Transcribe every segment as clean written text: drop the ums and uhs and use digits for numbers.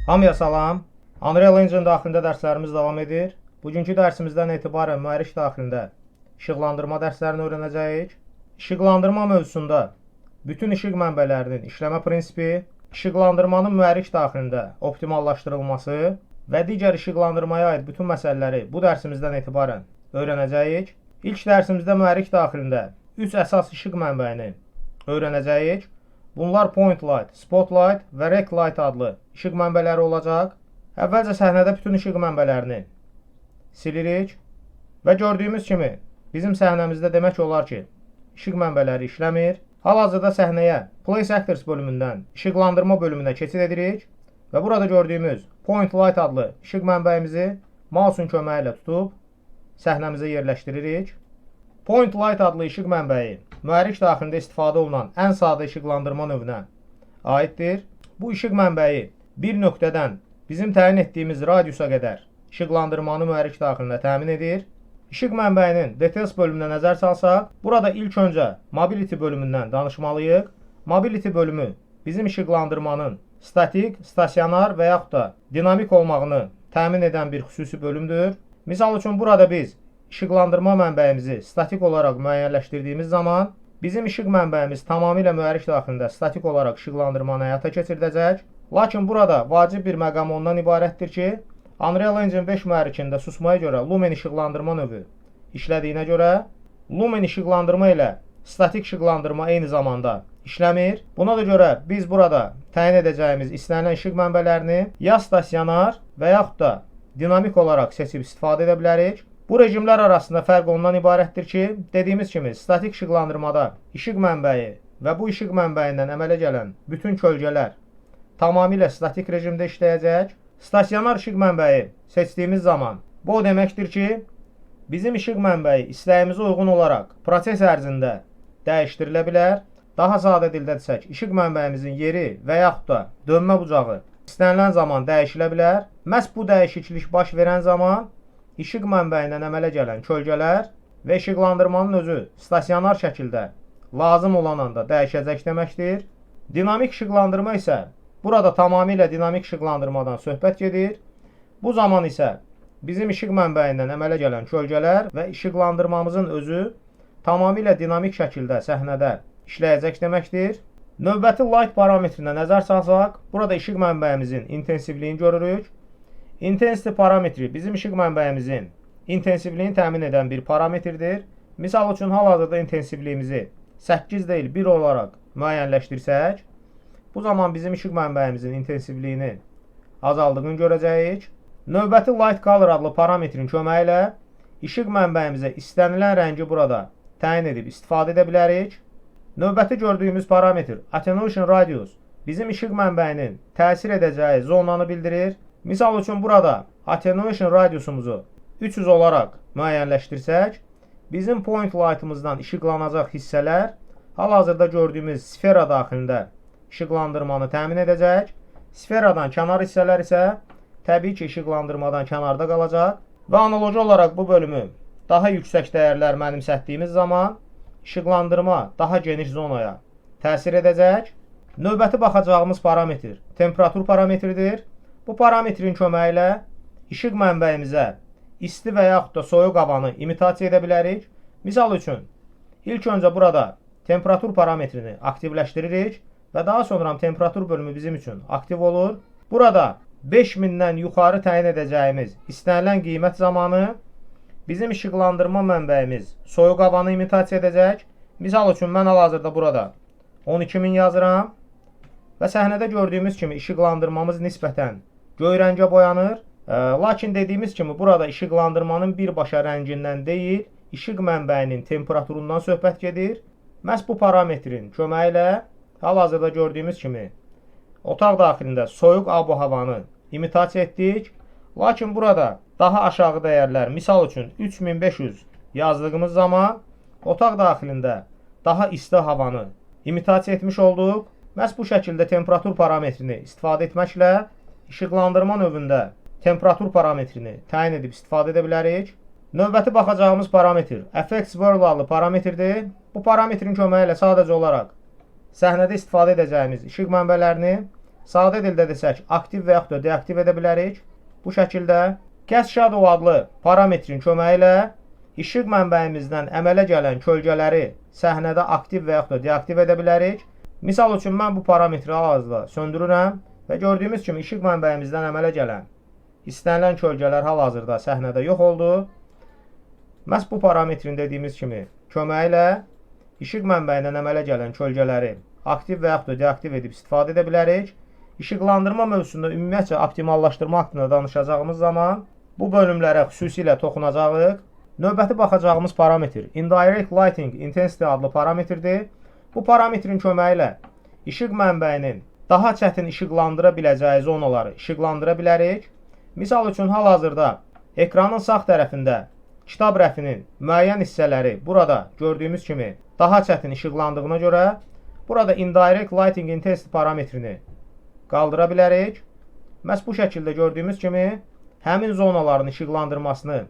Hamıya salam. Unreal Engine daxilində dərslərimiz davam edir. Bugünkü dərsimizdən etibarən mühərrik daxilində işıqlandırma dərslərini öyrənəcəyik. İşıqlandırma mövzusunda bütün işıq mənbələrinin işləmə prinsipi, işıqlandırmanın mühərrik daxilində optimallaşdırılması və digər işıqlandırmaya aid bütün məsələləri bu dərsimizdən etibarən öyrənəcəyik. İlk dərsimizdə mühərrik daxilində 3 əsas işıq mənbəyini öyrənəcəyik. Bunlar point light, spotlight və rec light adlı işıq mənbələri olacaq. Əvvəlcə səhnədə bütün işıq mənbələrini silirik və gördüyümüz kimi bizim səhnəmizdə demək olar ki, işıq mənbələri işləmir. Hal-hazırda səhnəyə Place Actors bölümündən işıqlandırma bölümünə keçid edirik və burada gördüyümüz point light adlı işıq mənbəyimizi mouse'un köməyi ilə tutub səhnəmizə yerləşdiririk. Point light adlı işıq mənbəyi mühərrik daxilində istifadə olunan ən sadə işıqlandırma növünə aiddir. Bu işıq mənbəyi bir nöqtədən bizim təyin etdiyimiz radiusa qədər işıqlandırmanı mühərrik daxilində təmin edir. İşıq mənbəyinin Details bölümünə nəzər salsaq, burada ilk öncə Mobility bölümündən danışmalıyıq. Mobility bölümü bizim işıqlandırmanın statik, stasionar və yaxud da dinamik olmağını təmin edən bir xüsusi bölümdür. Misal üçün burada biz işıqlandırma mənbəyimizi statik olaraq müəyyənləşdirdiyimiz zaman bizim işıq mənbəyimiz tamamilə mühərrik daxilində statik olaraq işıqlandırmanı həyata keçirdəcək. Lakin burada vacib bir məqam ondan ibarətdir ki, Unreal Engine 5 mühərrikində susmaya görə lumen işıqlandırma növü işlədiyinə görə lumen işıqlandırma ilə statik işıqlandırma eyni zamanda işləmir. Buna da görə biz burada təyin edəcəyimiz istənilən işıq mənbələrini ya stasionar və yaxud da dinamik olaraq seçib istifadə edə bilərik. Bu rejimlər arasında fərq ondan ibarətdir ki, dediyimiz kimi statik işıqlandırmada işıq mənbəyi və bu işıq mənbəyindən əmələ gələn bütün kölgələr tamamilə statik rejimdə işləyəcək. Stasionar işıq mənbəyi seçdiyimiz zaman bu o deməkdir ki, bizim işıq mənbəyi istəyimizə uyğun olaraq proses ərzində dəyişdirilə bilər. Daha sadə dildə desək, işıq mənbəyimizin yeri və yaxud da dönmə bucağı istənilən zaman dəyişilə bilər. Məhz bu dəyişiklik baş verən zaman işıq mənbəyindən əmələ gələn kölgələr və işıqlandırmanın özü stasionar şəkildə lazım olan anda dəyişəcək deməkdir. Dinamik işıqlandırma isə burada tamamilə dinamik işıqlandırmadan söhbət gedir. Bu zaman isə bizim işıq mənbəyindən əmələ gələn kölgələr və işıqlandırmamızın özü tamamilə dinamik şəkildə səhnədə işləyəcək deməkdir. Növbəti light parametrinə nəzər salsaq, burada işıq mənbəyimizin intensivliyini görürük. Intensity parametri bizim işıq mənbəyimizin intensivliyini təmin edən bir parametrdir. Misal üçün, hal-hazırda intensivliyimizi 8 deyil 1 olaraq müəyyənləşdirsək, bu zaman bizim işıq mənbəyimizin intensivliyini azaldığını görəcəyik. Növbəti light color adlı parametrin köməyi ilə işıq mənbəyimizə istənilən rəngi burada təyin edib istifadə edə bilərik. Növbəti gördüyümüz parametr Attenuation Radius bizim işıq mənbəyinin təsir edəcəyi zonanı bildirir. Misal üçün, burada Attenuation Radiusumuzu 300 olaraq müəyyənləşdirsək, bizim point lightımızdan işıqlanacaq hissələr hal-hazırda gördüyümüz sfera daxilində işıqlandırmanı təmin edəcək. Sferadan kənar hissələr isə təbii ki, işıqlandırmadan kənarda qalacaq və analoji olaraq bu bölümü daha yüksək dəyərlər mənimsətdiyimiz zaman işıqlandırma daha geniş zonaya təsir edəcək. Növbəti baxacağımız parametr temperatur parametridir. Bu parametrin köməyi ilə işıq mənbəyimizə isti və yaxud da soyuq havanı imitasiya edə bilərik. Misal üçün, ilk öncə burada temperatur parametrini aktivləşdiririk və daha sonra temperatur bölümü bizim üçün aktiv olur. Burada 5000-dən yuxarı təyin edəcəyimiz istənilən qiymət zamanı bizim işıqlandırma mənbəyimiz soyuq havanı imitasiya edəcək. Misal üçün, mən hal-hazırda burada 12000 yazıram və səhnədə gördüyümüz kimi işıqlandırmamız nisbətən göy rəngə boyanır. Lakin dediyimiz kimi burada işıqlandırmanın birbaşa rəngindən deyil, işıq mənbəyinin temperaturundan söhbət gedir. Məhz bu parametrin köməyi ilə hal-hazırda gördüyümüz kimi otaq daxilində soyuq ab-havanı imitasiya etdik. Lakin burada daha aşağı dəyərlər, misal üçün 3500 yazdığımız zaman otaq daxilində daha isti havanı imitasiya etmiş olduq. Məhz bu şəkildə temperatur parametrini istifadə etməklə işıqlandırma növündə temperatur parametrini təyin edib istifadə edə bilərik. Növbəti baxacağımız parametr Effects World adlı parametrdir. Bu parametrin köməyi ilə sadəcə olaraq səhnədə istifadə edəcəyimiz işıq mənbələrini sadə dildə desək, aktiv və yaxud da deaktiv edə bilərik. Bu şəkildə Cast Shadow adlı parametrin köməyi ilə işıq mənbəyimizdən əmələ gələn kölgələri səhnədə aktiv və yaxud da deaktiv edə bilərik. Misal üçün, mən bu parametri hal-hazırda söndürürəm və gördüyümüz kimi işıq mənbəyimizdən əmələ gələn istənilən kölgələr hal-hazırda səhnədə yox oldu. Məhz bu parametrin dediyimiz kimi köməyi ilə işıq mənbəyindən əmələ gələn kölgələri aktiv və yaxud da deaktiv edib istifadə edə bilərik. İşıqlandırma mövzusunda ümumiyyətcə optimallaşdırma haqqında danışacağımız zaman bu bölümlərə xüsusilə toxunacağıq. Növbəti baxacağımız parametr Indirect Lighting Intensity adlı parametrdir. Bu parametrin köməyi ilə işıq mənbəyinin daha çətin işıqlandıra biləcəyi zonaları işıqlandıra bilərik. Misal üçün, hal-hazırda ekranın sağ tərəfində kitab rəfinin müəyyən hissələri burada gördüyümüz kimi daha çətin işıqlandığına görə burada Indirect Lighting Intensity parametrini qaldıra bilərik. Məhz bu şəkildə gördüyümüz kimi həmin zonaların işıqlandırmasını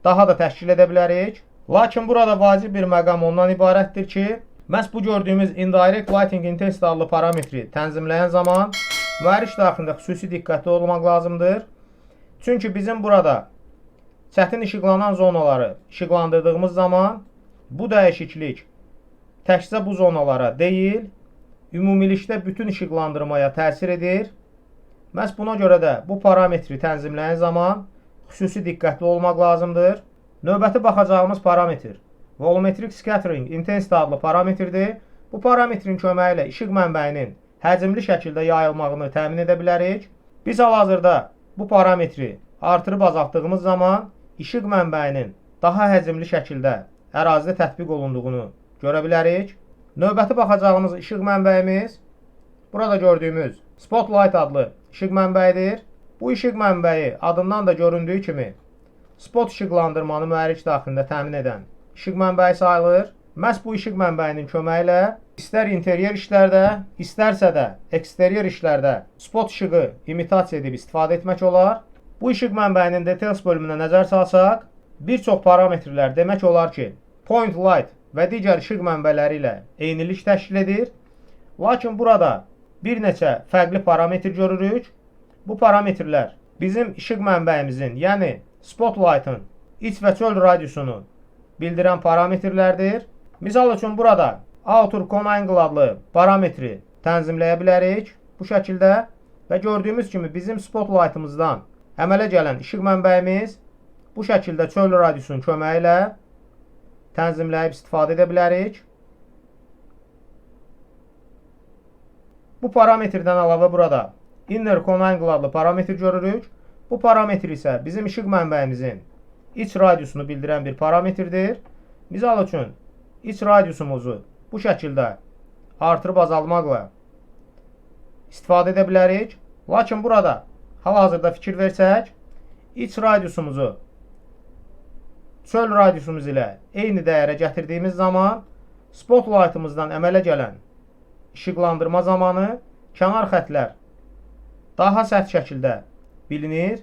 daha da təşkil edə bilərik. Lakin burada vacib bir məqam ondan ibarətdir ki, məhz bu gördüyümüz Indirect Lighting Intensity adlı parametri tənzimləyən zaman mühərrik daxilində xüsusi diqqətli olmaq lazımdır. Çünki bizim burada çətin işıqlanan zonaları işıqlandırdığımız zaman bu dəyişiklik təkcə bu zonalara deyil, ümumilikdə bütün işıqlandırmaya təsir edir. Məhz buna görə də bu parametri tənzimləyən zaman xüsusi diqqətli olmaq lazımdır. Növbəti baxacağımız parametr Volumetric Scattering Intensity adlı parametrdir. Bu parametrin köməyi ilə işıq mənbəyinin həcmli şəkildə yayılmağını təmin edə bilərik. Biz hal-hazırda bu parametri artırıb azaltdığımız zaman işıq mənbəyinin daha həcmli şəkildə ərazidə tətbiq olunduğunu görə bilərik. Növbəti baxacağımız işıq mənbəyimiz burada gördüyümüz Spotlight adlı işıq mənbəyidir. Bu işıq mənbəyi adından da göründüyü kimi spot işıqlandırmanı mühərrik daxilində təmin edən işıq mənbəyi sayılır. Məhz bu işıq mənbəyinin köməyi ilə istər interyer işlərdə, istərsə də eksteryer işlərdə spot işığı imitasiya edib istifadə etmək olar. Bu işıq mənbəyinin Details bölümünə nəzər salsaq, bir çox parametrlər demək olar ki, Point Light və digər işıq mənbələri ilə eynilik təşkil edir. Lakin burada bir neçə fərqli parametr görürük. Bu parametrlər bizim işıq mənbəyimizin, yəni Spotlight'ın iç və çöl radiusunu bildirən parametrlərdir. Misal üçün, burada Outer Cone Angle adlı parametri tənzimləyə bilərik bu şəkildə və gördüyümüz kimi bizim Spotlight'ımızdan əmələ gələn işıq mənbəyimiz bu şəkildə çöl radiusunun köməyi ilə tənzimləyib istifadə edə bilərik. Bu parametrdən əlavə burada Inner Cone Angle adlı parametr görürük. Bu parametr isə bizim işıq mənbəyimizin iç radiusunu bildirən bir parametrdir. Misal üçün, iç radiusumuzu bu şəkildə artırıb azalmaqla istifadə edə bilərik. Lakin burada hal-hazırda fikir versək, iç radiusumuzu çöl radiusumuz ilə eyni dəyərə gətirdiyimiz zaman Spotlight'ımızdan əmələ gələn işıqlandırma zamanı kənar xətlər daha sərt şəkildə bilinir.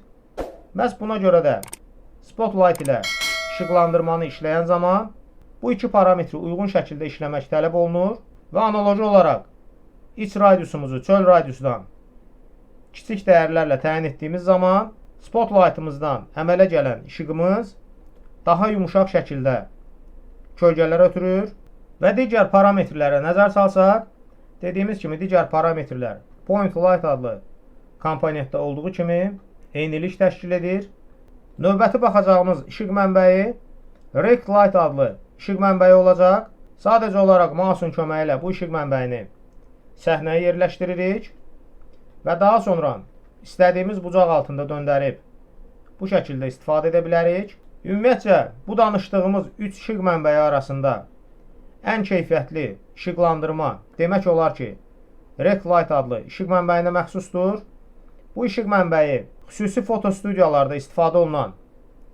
Məhz buna görə də Spotlight ilə işıqlandırmanı işləyən zaman bu iki parametri uyğun şəkildə işləmək tələb olunur və analoji olaraq iç radiusumuzu çöl radiusdan kiçik dəyərlərlə təyin etdiyimiz zaman Spotlight'ımızdan əmələ gələn işığımız daha yumuşaq şəkildə kölgələr ötürür və digər parametrlərə nəzər salsaq, dediyimiz kimi digər parametrlər Point Light adlı komponentdə olduğu kimi eynilik təşkil edir. Növbəti baxacağımız işıq mənbəyi Rect Light adlı işıq mənbəyi olacaq. Sadəcə olaraq mouse'un köməyi ilə bu işıq mənbəyini səhnəyə yerləşdiririk və daha sonra istədiyimiz bucaq altında döndərib bu şəkildə istifadə edə bilərik. Ümumiyyətcə, bu danışdığımız 3 işıq mənbəyi arasında ən keyfiyyətli işıqlandırma demək olar ki, Rect Light adlı işıq mənbəyinə məxsusdur. Bu işıq mənbəyi xüsusi fotostudiyalarda istifadə olunan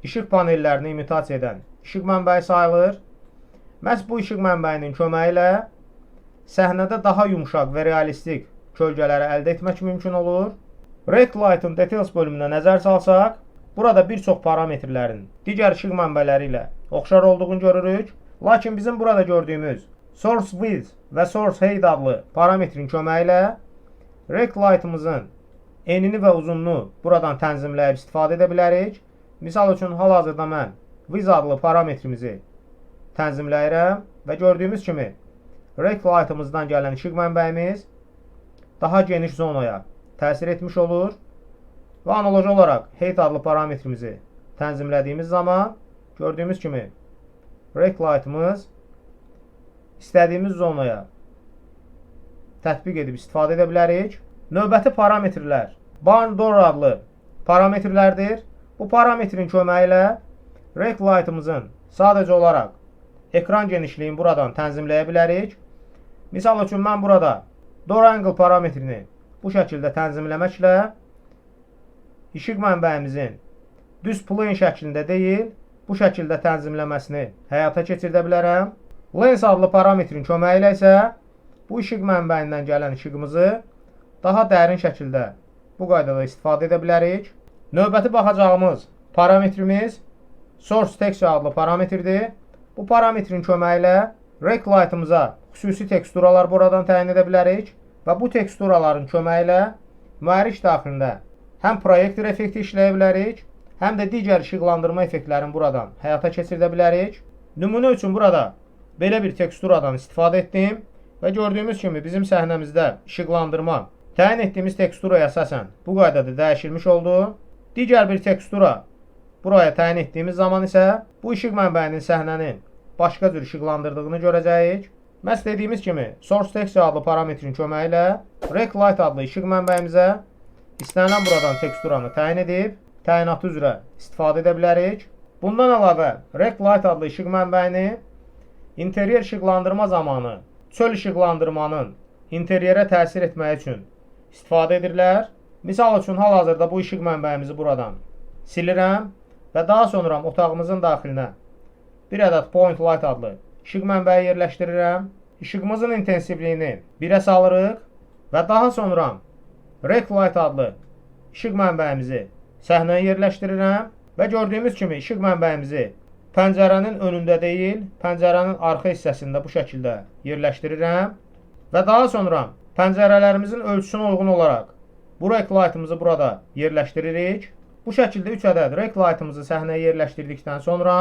işıq panellərini imitasiya edən işıq mənbəyi sayılır. Məhz bu işıq mənbəyinin köməyi ilə səhnədə daha yumuşaq və realistik kölgələri əldə etmək mümkün olur. Rect Light'ın Details bölümünə nəzər salsaq, burada bir çox parametrlərin digər işıq mənbələri ilə oxşar olduğunu görürük. Lakin bizim burada gördüyümüz Source Width və Source Height adlı parametrin köməyi ilə Rect light'ımızın enini və uzunluğunu buradan tənzimləyib istifadə edə bilərik. Misal üçün, hal-hazırda mən Width adlı parametrimizi tənzimləyirəm və gördüyümüz kimi Rect light'ımızdan gələn işıq mənbəyimiz daha geniş zonaya təsir etmiş olur və analoji olaraq Height adlı parametrimizi tənzimlədiyimiz zaman gördüyümüz kimi Rect light'ımız istədiyimiz zonaya tətbiq edib istifadə edə bilərik. Növbəti parametrlər Barn Door adlı parametrlərdir. Bu parametrin köməyi ilə Rect light'ımızın sadəcə olaraq ekran genişliyini buradan tənzimləyə bilərik. Misal üçün, mən burada Door Angle parametrini bu şəkildə tənzimləməklə işıq mənbəyimizin düz plane şəklində deyil, bu şəkildə tənzimləməsini həyata keçirdə bilərəm. Lens adlı parametrin köməyi ilə isə bu işıq mənbəyindən gələn işığımızı daha dərin şəkildə bu qaydada istifadə edə bilərik. Növbəti baxacağımız parametrimiz Source Texture adlı parametrdir. Bu parametrin köməyi ilə Rect light'ımıza xüsusi teksturalar buradan təyin edə bilərik və bu teksturaların köməyi ilə mühərrik daxilində həm proyektor effekti işləyə bilərik, həm də digər işıqlandırma effektlərini buradan həyata keçirdə bilərik. Nümunə üçün burada belə bir teksturadan istifadə etdim və gördüyümüz kimi bizim səhnəmizdə işıqlandırma təyin etdiyimiz teksturaya əsasən bu qaydada dəyişilmiş oldu. Digər bir tekstura buraya təyin etdiyimiz zaman isə bu işıq mənbəyinin səhnənin başqa cür işıqlandırdığını görəcəyik. Məhz dediyimiz kimi Source Texture adlı parametrin köməyi ilə Rect Light adlı işıq mənbəyimizə istənilən buradan teksturanı təyin edib təyinatı üzrə istifadə edə bilərik. Bundan əlavə Rect Light adlı işıq mənbəyini interyer işıqlandırma zamanı çöl işıqlandırmanın interyerə təsir etmək üçün istifadə edirlər. Misal üçün, hal-hazırda bu işıq mənbəyimizi buradan silirəm və daha sonra otağımızın daxilinə bir ədəd Point Light adlı işıq mənbəyi yerləşdirirəm. İşığımızın intensivliyini 1-ə salırıq və daha sonra Rect Light adlı işıq mənbəyimizi səhnəyə yerləşdirirəm və gördüyümüz kimi işıq mənbəyimizi pəncərənin önündə deyil, pəncərənin arxa hissəsində bu şəkildə yerləşdirirəm və daha sonra pəncərələrimizin ölçüsünə uyğun olaraq bu Rect Light'ımızı burada yerləşdiririk. Bu şəkildə 3 ədəd Rect Light'ımızı səhnəyə yerləşdirdikdən sonra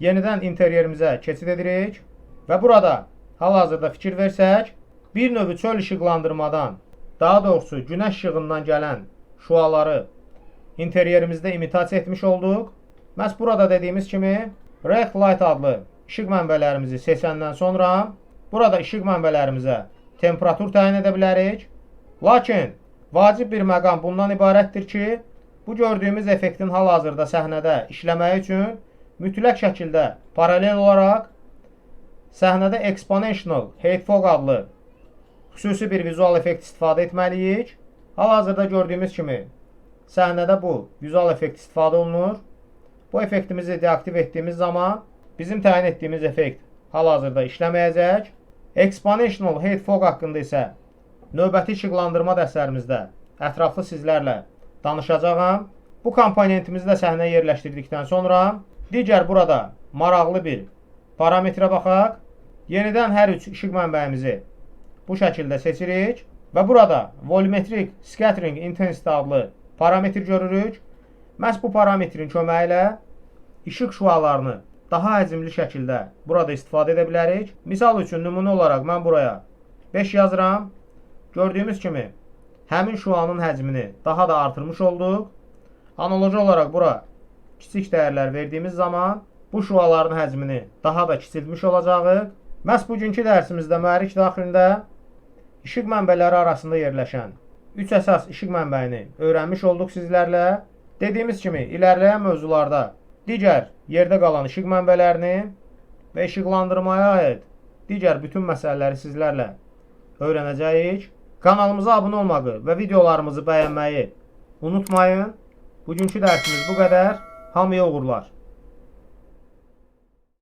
yenidən interyerimizə keçid edirik və burada hal-hazırda fikir versək, bir növ çöl işıqlandırmadan, daha doğrusu günəş işığından gələn şüaları interyerimizdə imitasiya etmiş olduq. Məhz burada dediyimiz kimi Rect Light adlı işıq mənbələrimizi seçəndən sonra burada işıq mənbələrimizə temperatur təyin edə bilərik. Lakin vacib bir məqam bundan ibarətdir ki, bu gördüyümüz effektin hal-hazırda səhnədə işləməyi üçün mütləq şəkildə paralel olaraq səhnədə Exponential Height Fog adlı xüsusi bir vizual effekt istifadə etməliyik. Hal-hazırda gördüyümüz kimi səhnədə bu vizual effekt istifadə olunur. Bu effektimizi deaktiv etdiyimiz zaman bizim təyin etdiyimiz effekt hal-hazırda işləməyəcək. Exponential Height Fog haqqında isə növbəti işıqlandırma dərslərimizdə ətraflı sizlərlə danışacağam. Bu komponentimizi də səhnəyə yerləşdirdikdən sonra digər burada maraqlı bir parametrə baxaq. Yenidən hər üç işıq mənbəyimizi bu şəkildə seçirik və burada Volumetric Scattering Intensity adlı parametr görürük. Məhz bu parametrin köməyi ilə işıq şüalarını daha həcmli şəkildə burada istifadə edə bilərik. Misal üçün, nümunə olaraq mən buraya 5 yazıram. Gördüyümüz kimi həmin şüanın həcmini daha da artırmış olduq. Analoji olaraq bura kiçik dəyərlər verdiyimiz zaman bu şüaların həcmini daha da kiçiltmiş olacağıq. Məhz bugünkü dərsimizdə mühərrik daxilində işıq mənbələri arasında yerləşən 3 əsas işıq mənbəyini öyrənmiş olduq sizlərlə. Dediyimiz kimi, ilərləyən mövzularda digər yerdə qalan işıq mənbələrini və işıqlandırmaya aid digər bütün məsələləri sizlərlə öyrənəcəyik. Kanalımıza abunə olmağı və videolarımızı bəyənməyi unutmayın. Bugünkü dərsimiz bu qədər. Hamıya uğurlar.